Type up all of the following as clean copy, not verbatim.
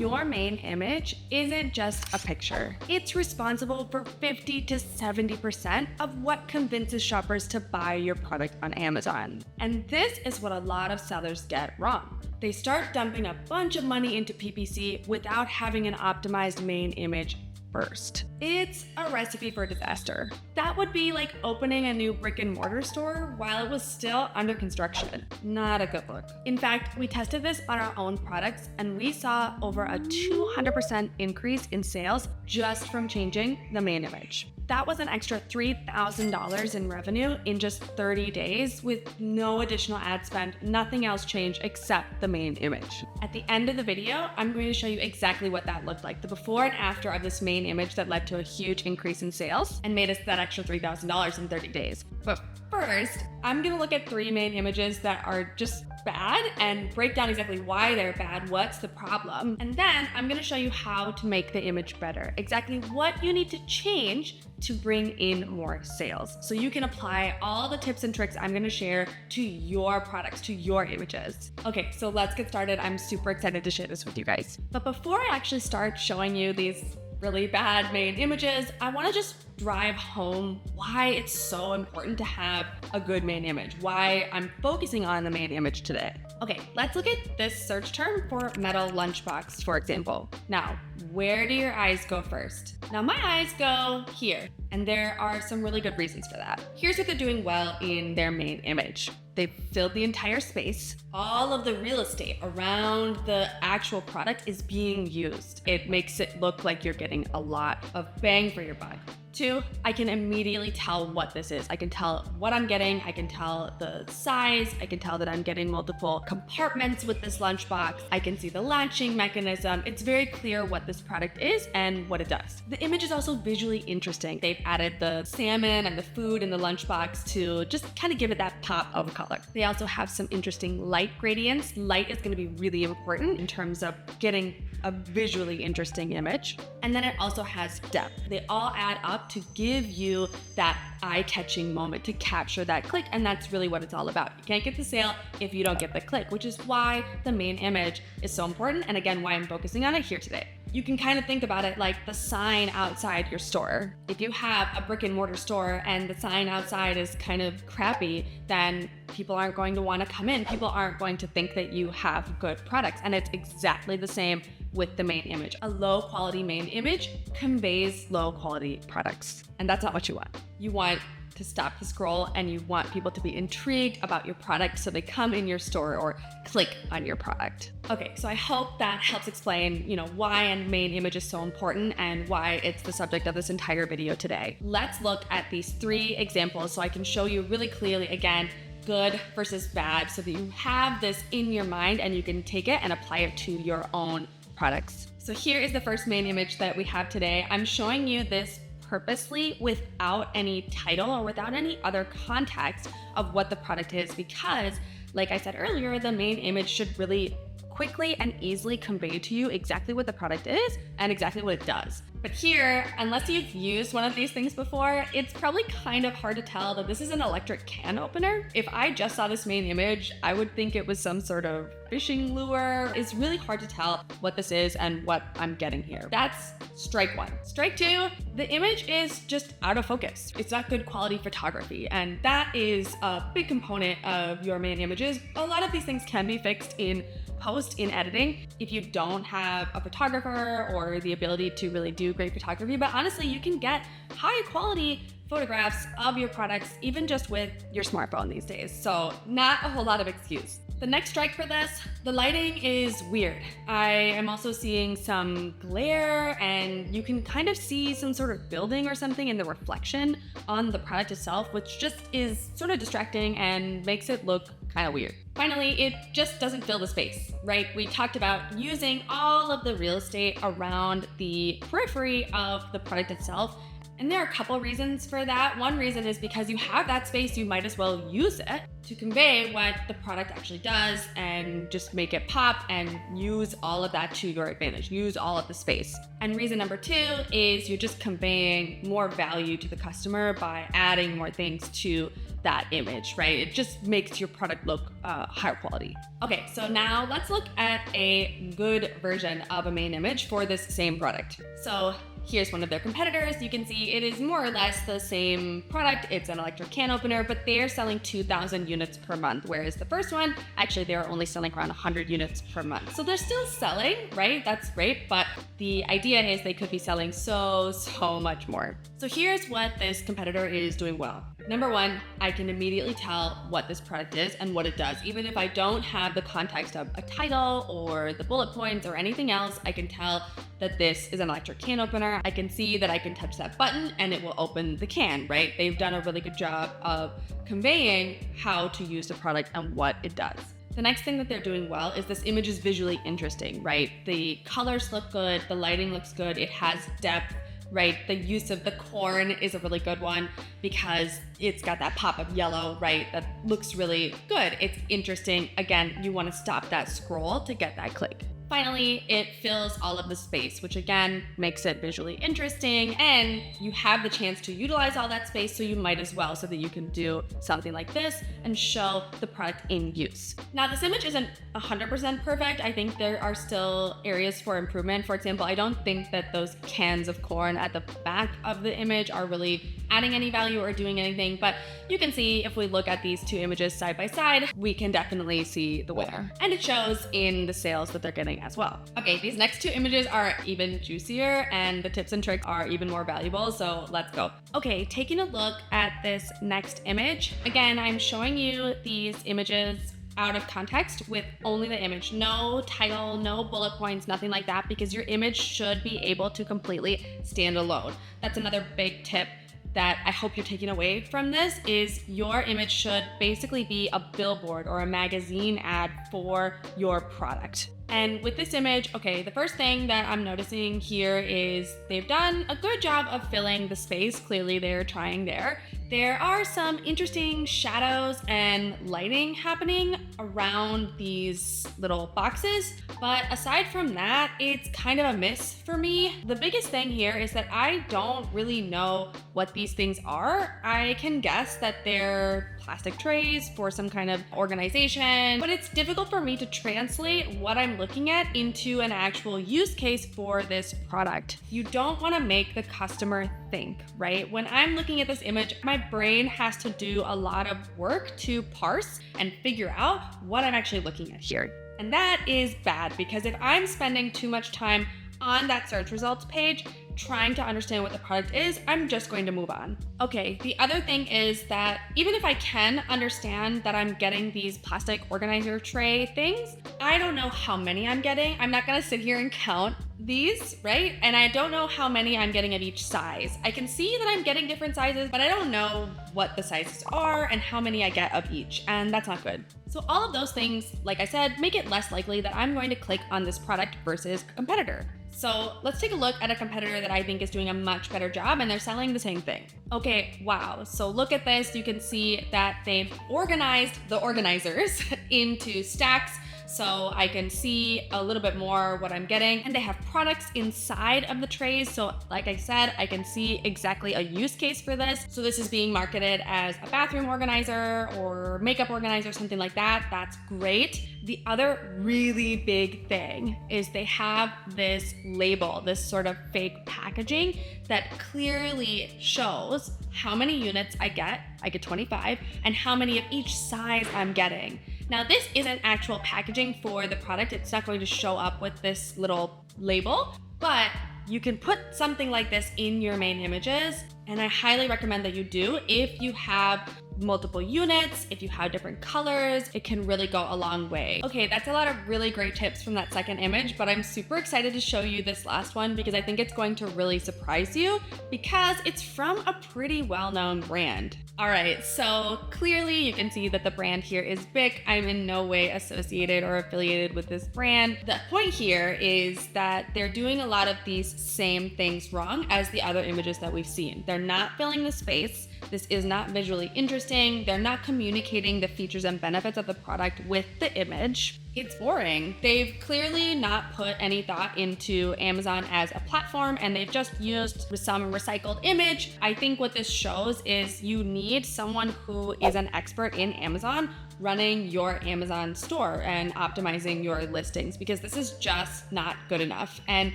Your main image isn't just a picture. It's responsible for 50 to 70% of what convinces shoppers to buy your product on Amazon. And this is what a lot of sellers get wrong. They start dumping a bunch of money into PPC without having an optimized main image first. It's a recipe for disaster. That would be like opening a new brick and mortar store while it was still under construction. Not a good look. In fact, we tested this on our own products and we saw over a 200% increase in sales just from changing the main image. That was an extra $3,000 in revenue in just 30 days with no additional ad spend, nothing else changed except the main image. At the end of the video, I'm going to show you exactly what that looked like, the before and after of this main image that led to a huge increase in sales and made us that extra $3,000 in 30 days. But first, I'm going to look at 3 main images that are just bad and break down exactly why they're bad, what's the problem, and then I'm going to show you how to make the image better, exactly what you need to change to bring in more sales. So you can apply all the tips and tricks I'm going to share to your products, to your images. Okay, so let's get started. I'm super excited to share this with you guys. But before I actually start showing you these really bad main images, I want to just drive home why it's so important to have a good main image, why I'm focusing on the main image today. Okay, let's look at this search term for metal lunchbox, for example. Now, where do your eyes go first? Now, my eyes go here, and there are some really good reasons for that. Here's what they're doing well in their main image. They've filled the entire space. All of the real estate around the actual product is being used. It makes it look like you're getting a lot of bang for your buck. 2, I can immediately tell what this is. I can tell what I'm getting. I can tell the size. I can tell that I'm getting multiple compartments with this lunchbox. I can see the latching mechanism. It's very clear what this product is and what it does. The image is also visually interesting. They've added the salmon and the food in the lunchbox to just kind of give it that pop of color. They also have some interesting light gradients. Light is going to be really important in terms of getting a visually interesting image. And then it also has depth. They all add up to give you that eye-catching moment, to capture that click, and that's really what it's all about. You can't get the sale if you don't get the click, which is why the main image is so important, and again, why I'm focusing on it here today. You can kind of think about it like the sign outside your store. If you have a brick and mortar store and the sign outside is kind of crappy, then people aren't going to want to come in. People aren't going to think that you have good products. And it's exactly the same with the main image. A low quality main image conveys low quality products. And that's not what you want. You want to stop the scroll and you want people to be intrigued about your product so they come in your store or click on your product. Okay, so I hope that helps explain, why a main image is so important and why it's the subject of this entire video today. Let's look at these 3 examples so I can show you really clearly, again, good versus bad, so that you have this in your mind and you can take it and apply it to your own products. So here is the first main image that we have today. I'm showing you this purposely without any title or without any other context of what the product is, because like I said earlier, the main image should really quickly and easily convey to you exactly what the product is and exactly what it does. But here, unless you've used one of these things before, it's probably kind of hard to tell that this is an electric can opener. If I just saw this main image, I would think it was some sort of fishing lure. It's really hard to tell what this is and what I'm getting here. That's strike 1. Strike 2, the image is just out of focus. It's not good quality photography, and that is a big component of your main images. A lot of these things can be fixed in post, in editing, if you don't have a photographer or the ability to really do great photography. But honestly, you can get high quality photographs of your products even just with your smartphone these days. So not a whole lot of excuse. The next strike for this, the lighting is weird. I am also seeing some glare, and you can kind of see some sort of building or something in the reflection on the product itself, which just is sort of distracting and makes it look kind of weird. Finally, it just doesn't fill the space, right? We talked about using all of the real estate around the periphery of the product itself. And there are a couple reasons for that. One reason is because you have that space, you might as well use it to convey what the product actually does and just make it pop and use all of that to your advantage. Use all of the space. And reason number 2 is you're just conveying more value to the customer by adding more things to that image, right? It just makes your product look higher quality. Okay, so now let's look at a good version of a main image for this same product. So here's one of their competitors. You can see it is more or less the same product. It's an electric can opener, but they're selling 2,000 units per month, whereas the first one, actually they're only selling around 100 units per month. So they're still selling, right? That's great, but the idea is they could be selling so much more. So here's what this competitor is doing well. Number one, I can immediately tell what this product is and what it does. Even if I don't have the context of a title or the bullet points or anything else, I can tell that this is an electric can opener. I can see that I can touch that button and it will open the can, right? They've done a really good job of conveying how to use the product and what it does. The next thing that they're doing well is this image is visually interesting, right? The colors look good, the lighting looks good, it has depth, right? The use of the corn is a really good one because it's got that pop of yellow, right? That looks really good. It's interesting. Again, you want to stop that scroll to get that click. Finally, it fills all of the space, which again makes it visually interesting, and you have the chance to utilize all that space, so you might as well, so that you can do something like this and show the product in use. Now, this image isn't 100% perfect. I think there are still areas for improvement. For example, I don't think that those cans of corn at the back of the image are really adding any value or doing anything, but you can see if we look at these two images side by side, we can definitely see the winner. And it shows in the sales that they're getting as well. Okay, these next two images are even juicier and the tips and tricks are even more valuable, so let's go. Okay, taking a look at this next image. Again, I'm showing you these images out of context with only the image, no title, no bullet points, nothing like that, because your image should be able to completely stand alone. That's another big tip that I hope you're taking away from this, is your image should basically be a billboard or a magazine ad for your product. And with this image, okay, the first thing that I'm noticing here is they've done a good job of filling the space. Clearly they're trying there. There are some interesting shadows and lighting happening around these little boxes, but aside from that, it's kind of a miss for me. The biggest thing here is that I don't really know what these things are. I can guess that they're plastic trays for some kind of organization, but it's difficult for me to translate what I'm looking at into an actual use case for this product. You don't want to make the customer think, right? When I'm looking at this image, my brain has to do a lot of work to parse and figure out what I'm actually looking at here. And that is bad, because if I'm spending too much time on that search results page trying to understand what the product is, I'm just going to move on. Okay, the other thing is that even if I can understand that I'm getting these plastic organizer tray things, I don't know how many I'm getting. I'm not gonna sit here and count these, right? And I don't know how many I'm getting of each size. I can see that I'm getting different sizes, but I don't know what the sizes are and how many I get of each, and that's not good. So all of those things, like I said, make it less likely that I'm going to click on this product versus a competitor. So let's take a look at a competitor that I think is doing a much better job, and they're selling the same thing. Okay, wow. So look at this. You can see that they've organized the organizers into stacks, so I can see a little bit more what I'm getting. And they have products inside of the trays. So like I said, I can see exactly a use case for this. So this is being marketed as a bathroom organizer or makeup organizer, something like that. That's great. The other really big thing is they have this label, this sort of fake packaging that clearly shows how many units I get 25, and how many of each size I'm getting. Now, this isn't actual packaging for the product. It's not going to show up with this little label, but you can put something like this in your main images, and I highly recommend that you do. If you have multiple units, if you have different colors, it can really go a long way. Okay, that's a lot of really great tips from that second image, but I'm super excited to show you this last one because I think it's going to really surprise you because it's from a pretty well-known brand. All right, so clearly you can see that the brand here is Bic. I'm in no way associated or affiliated with this brand. The point here is that they're doing a lot of these same things wrong as the other images that we've seen. They're not filling the space. This is not visually interesting. They're not communicating the features and benefits of the product with the image. It's boring. They've clearly not put any thought into Amazon as a platform, and they've just used some recycled image. I think what this shows is you need someone who is an expert in Amazon running your Amazon store and optimizing your listings, because this is just not good enough. And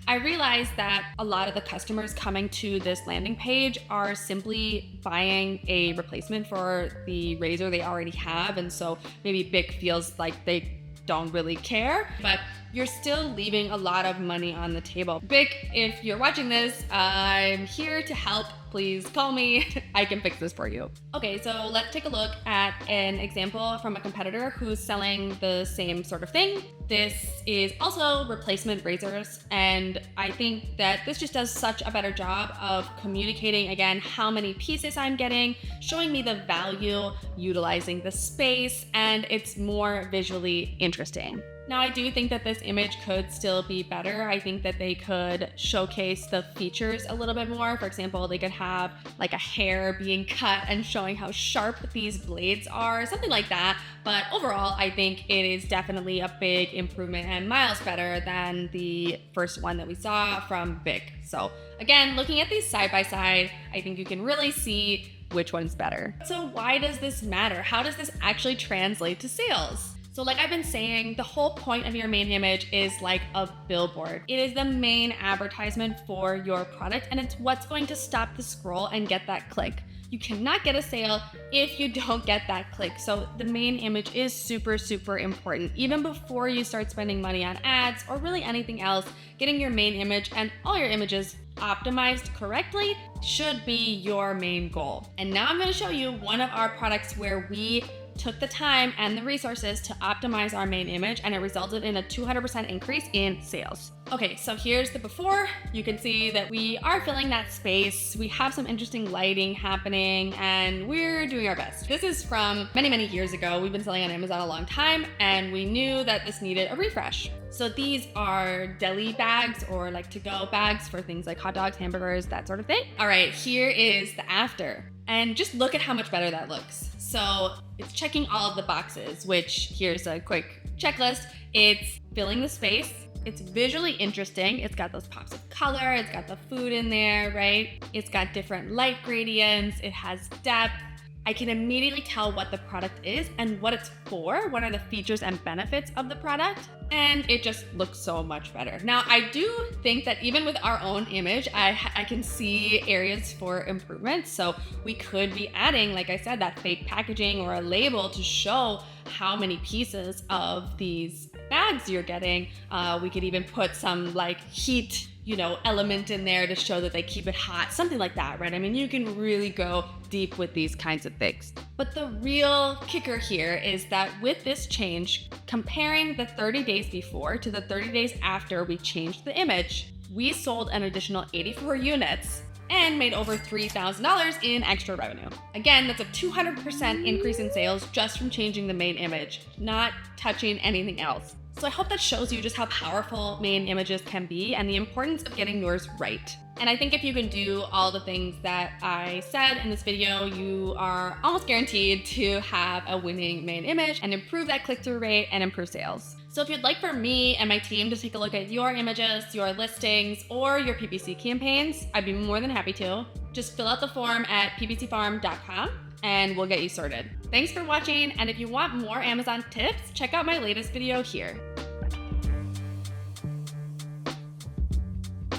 I realized that a lot of the customers coming to this landing page are simply buying a replacement for the razor they already have. And so maybe Bic feels like they don't really care, but you're still leaving a lot of money on the table. Bic, if you're watching this, I'm here to help. Please call me. I can fix this for you. Okay, so let's take a look at an example from a competitor who's selling the same sort of thing. This is also replacement razors, and I think that this just does such a better job of communicating, again, how many pieces I'm getting, showing me the value, utilizing the space, and it's more visually interesting. Now, I do think that this image could still be better. I think that they could showcase the features a little bit more. For example, they could have like a hair being cut and showing how sharp these blades are, something like that. But overall, I think it is definitely a big improvement and miles better than the first one that we saw from Bic. So again, looking at these side by side, I think you can really see which one's better. So why does this matter? How does this actually translate to sales? So like I've been saying, the whole point of your main image is like a billboard. It is the main advertisement for your product, and it's what's going to stop the scroll and get that click. You cannot get a sale if you don't get that click. So the main image is super, super important. Even before you start spending money on ads or really anything else, getting your main image and all your images optimized correctly should be your main goal. And now I'm going to show you one of our products where we took the time and the resources to optimize our main image, and it resulted in a 200% increase in sales. Okay, so here's the before. You can see that we are filling that space. We have some interesting lighting happening, and we're doing our best. This is from many, many years ago. We've been selling on Amazon a long time, and we knew that this needed a refresh. So these are deli bags, or like to-go bags for things like hot dogs, hamburgers, that sort of thing. All right, here is the after. And just look at how much better that looks. So it's checking all of the boxes, which here's a quick checklist. It's filling the space. It's visually interesting. It's got those pops of color. It's got the food in there, right? It's got different light gradients. It has depth. I can immediately tell what the product is and what it's for, what are the features and benefits of the product, and it just looks so much better. Now, I do think that even with our own image, I can see areas for improvement. So we could be adding, like I said, that fake packaging or a label to show how many pieces of these bags you're getting. We could even put some like heat, element in there to show that they keep it hot, something like that, right? I mean, you can really go deep with these kinds of things. But the real kicker here is that with this change, comparing the 30 days before to the 30 days after we changed the image, we sold an additional 84 units and made over $3,000 in extra revenue. Again, that's a 200% increase in sales just from changing the main image, not touching anything else. So I hope that shows you just how powerful main images can be and the importance of getting yours right. And I think if you can do all the things that I said in this video, you are almost guaranteed to have a winning main image and improve that click-through rate and improve sales. So if you'd like for me and my team to take a look at your images, your listings, or your PPC campaigns, I'd be more than happy to. Just fill out the form at ppcfarm.com and we'll get you sorted. Thanks for watching, and if you want more Amazon tips, check out my latest video here.